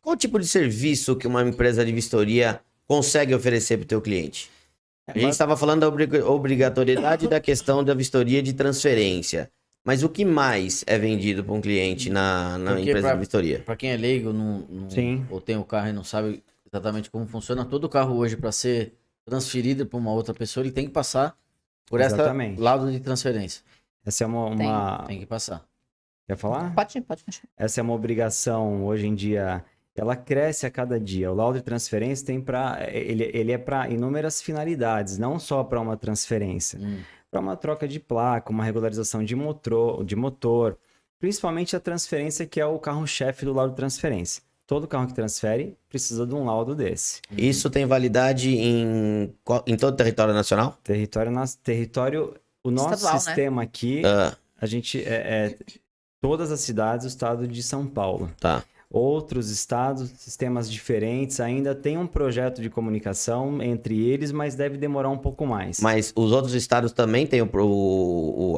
qual tipo de serviço que uma empresa de vistoria consegue oferecer para o teu cliente? A gente estava falando da obrigatoriedade da questão da vistoria de transferência. Mas o que mais é vendido para um cliente na Porque empresa de vistoria? para quem é leigo Sim. ou tem o carro e não sabe exatamente como funciona, todo carro hoje para ser transferido para uma outra pessoa, ele tem que passar por essa Exatamente. laudo de transferência. Essa é uma... Tem que passar. Quer falar? Pode. Essa é uma obrigação hoje em dia, ela cresce a cada dia. O laudo de transferência ele é para inúmeras finalidades, não só para uma transferência, para uma troca de placa, uma regularização de motor, principalmente a transferência que é o carro-chefe do laudo de transferência. Todo carro que transfere precisa de um laudo desse. Isso tem validade em todo o território nacional? Território, o nosso Estadual, sistema aqui, a gente todas as cidades do estado de São Paulo. Tá. Outros estados, sistemas diferentes, ainda tem um projeto de comunicação entre eles, mas deve demorar um pouco mais. Mas os outros estados também têm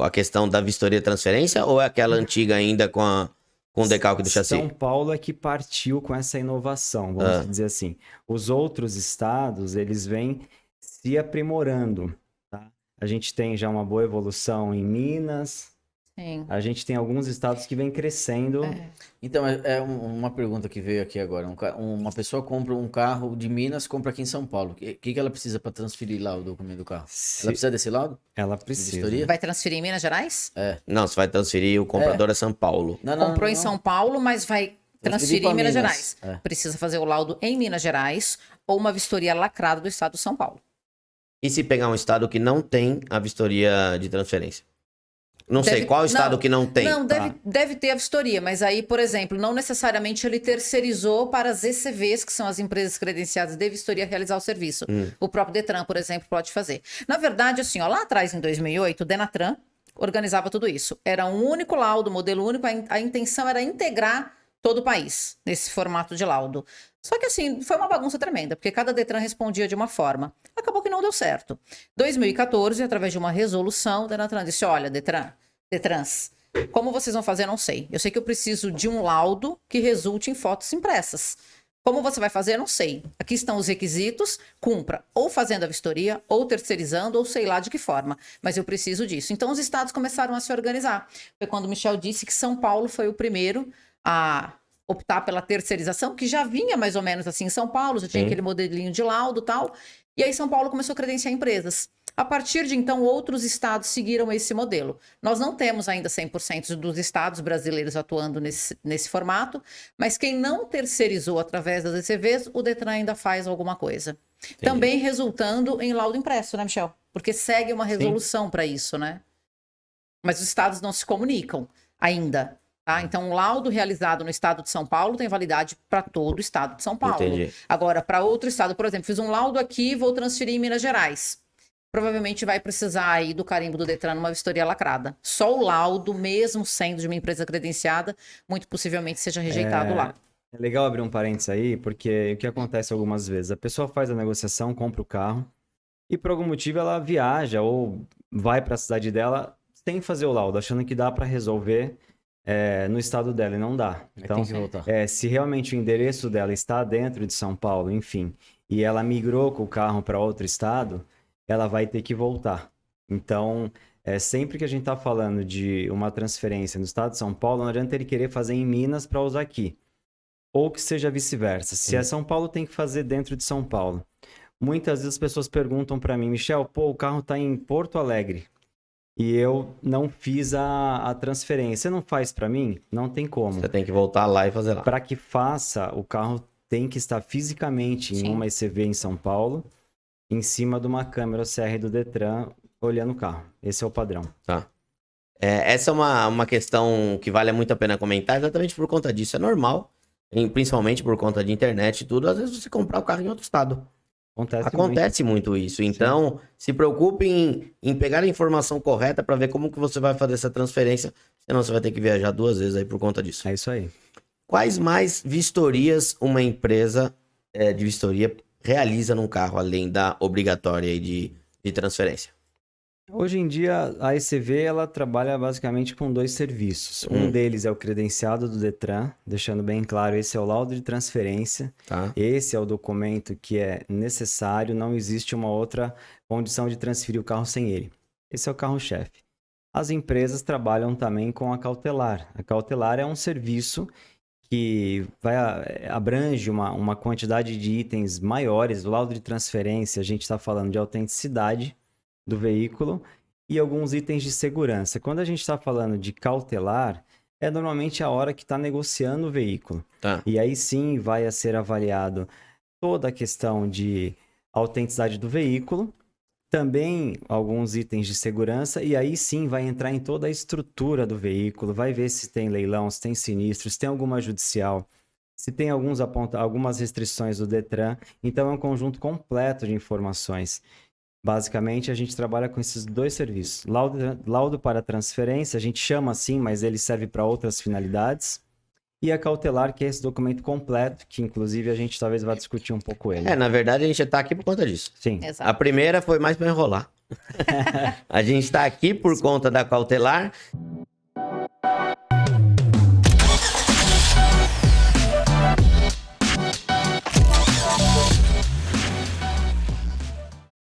a questão da vistoria de transferência ou é aquela antiga ainda com o decalque do chassi? São Paulo é que partiu com essa inovação, vamos dizer assim. Os outros estados, eles vêm se aprimorando, tá? A gente tem já uma boa evolução em Minas. Sim. A gente tem alguns estados que vêm crescendo. Então, uma pergunta que veio aqui agora. Uma pessoa compra um carro de Minas, compra aqui em São Paulo. O que ela precisa para transferir lá o documento do carro? Ela precisa desse laudo? Ela De precisa. vistoria? Vai transferir em Minas Gerais? Não, você vai transferir o comprador a São Paulo. Comprou em São Paulo, mas vai transferir pra em Minas Minas. Gerais. Precisa fazer o laudo em Minas Gerais ou uma vistoria lacrada do estado de São Paulo. E se pegar um estado que não tem a vistoria de transferência? Não sei, qual estado que não tem? Não, deve ter a vistoria, mas aí, por exemplo, não necessariamente ele terceirizou para as ECVs, que são as empresas credenciadas de vistoria, realizar o serviço. O próprio Detran, por exemplo, pode fazer. Na verdade, assim, ó, lá atrás, em 2008, o Denatran organizava tudo isso. Era um único laudo, modelo único, a intenção era integrar todo o país nesse formato de laudo. Só que assim, foi uma bagunça tremenda, porque cada Detran respondia de uma forma. Acabou que não deu certo. 2014, através de uma resolução, o Denatran disse, olha, Detrans, como vocês vão fazer, eu não sei. Eu sei que eu preciso de um laudo que resulte em fotos impressas. Como você vai fazer, eu não sei. Aqui estão os requisitos, cumpra ou fazendo a vistoria, ou terceirizando, ou sei lá de que forma. Mas eu preciso disso. Então, os estados começaram a se organizar. Foi quando o Michel disse que São Paulo foi o primeiro a optar pela terceirização, que já vinha mais ou menos assim em São Paulo, já tinha aquele modelinho de laudo e tal. E aí São Paulo começou a credenciar empresas. A partir de então, outros estados seguiram esse modelo. Nós não temos ainda 100% dos estados brasileiros atuando nesse formato, mas quem não terceirizou através das ECVs, o Detran ainda faz alguma coisa. Entendi. Também resultando em laudo impresso, né, Michel? Porque segue uma resolução para isso, né? Mas os estados não se comunicam ainda. Tá? Então, um laudo realizado no estado de São Paulo tem validade para todo o estado de São Paulo. Entendi. Agora, para outro estado, por exemplo, fiz um laudo aqui e vou transferir em Minas Gerais. Provavelmente vai precisar aí do carimbo do Detran numa vistoria lacrada. Só o laudo, mesmo sendo de uma empresa credenciada, muito possivelmente seja rejeitado lá. É legal abrir um parênteses aí, porque o que acontece algumas vezes? A pessoa faz a negociação, compra o carro, e por algum motivo ela viaja ou vai para a cidade dela sem fazer o laudo, achando que dá para resolver no estado dela, e não dá. Então, tem que voltar. se realmente o endereço dela está dentro de São Paulo, enfim, e ela migrou com o carro para outro estado, ela vai ter que voltar. Então, sempre que a gente está falando de uma transferência no estado de São Paulo, não adianta ele querer fazer em Minas para usar aqui. Ou que seja vice-versa. Se é São Paulo, tem que fazer dentro de São Paulo. Muitas vezes as pessoas perguntam para mim, Michel, o carro está em Porto Alegre e eu não fiz a transferência. Você não faz para mim? Não tem como. Você tem que voltar lá e fazer lá. Para que faça, o carro tem que estar fisicamente em uma ECV em São Paulo, em cima de uma câmera OCR do Detran, olhando o carro. Esse é o padrão. Tá. Essa é uma questão que vale muito a pena comentar, exatamente por conta disso. É normal, principalmente por conta de internet e tudo, às vezes você comprar o carro em outro estado. Acontece muito isso. Então, se preocupe em pegar a informação correta para ver como que você vai fazer essa transferência, senão você vai ter que viajar 2 vezes aí por conta disso. É isso aí. Quais mais vistorias uma empresa de vistoria realiza num carro, além da obrigatória aí de transferência? Hoje em dia, a ECV ela trabalha basicamente com 2 serviços. Um deles é o credenciado do Detran, deixando bem claro, esse é o laudo de transferência. Tá. Esse é o documento que é necessário, não existe uma outra condição de transferir o carro sem ele. Esse é o carro-chefe. As empresas trabalham também com a cautelar. A cautelar é um serviço que abrange uma quantidade de itens maiores. O laudo de transferência, a gente está falando de autenticidade do veículo e alguns itens de segurança. Quando a gente está falando de cautelar, é normalmente a hora que está negociando o veículo. Tá. E aí sim vai ser avaliado toda a questão de autenticidade do veículo, também alguns itens de segurança, e aí sim vai entrar em toda a estrutura do veículo, vai ver se tem leilão, se tem sinistro, se tem alguma judicial, se tem algumas restrições do Detran. Então é um conjunto completo de informações. Basicamente, a gente trabalha com esses 2 serviços. Laudo para transferência, a gente chama assim, mas ele serve para outras finalidades. E a cautelar, que é esse documento completo, que inclusive a gente talvez vá discutir um pouco ele. Na verdade, a gente tá aqui por conta disso. Sim. Exato. A primeira foi mais para enrolar. A gente tá aqui por conta da cautelar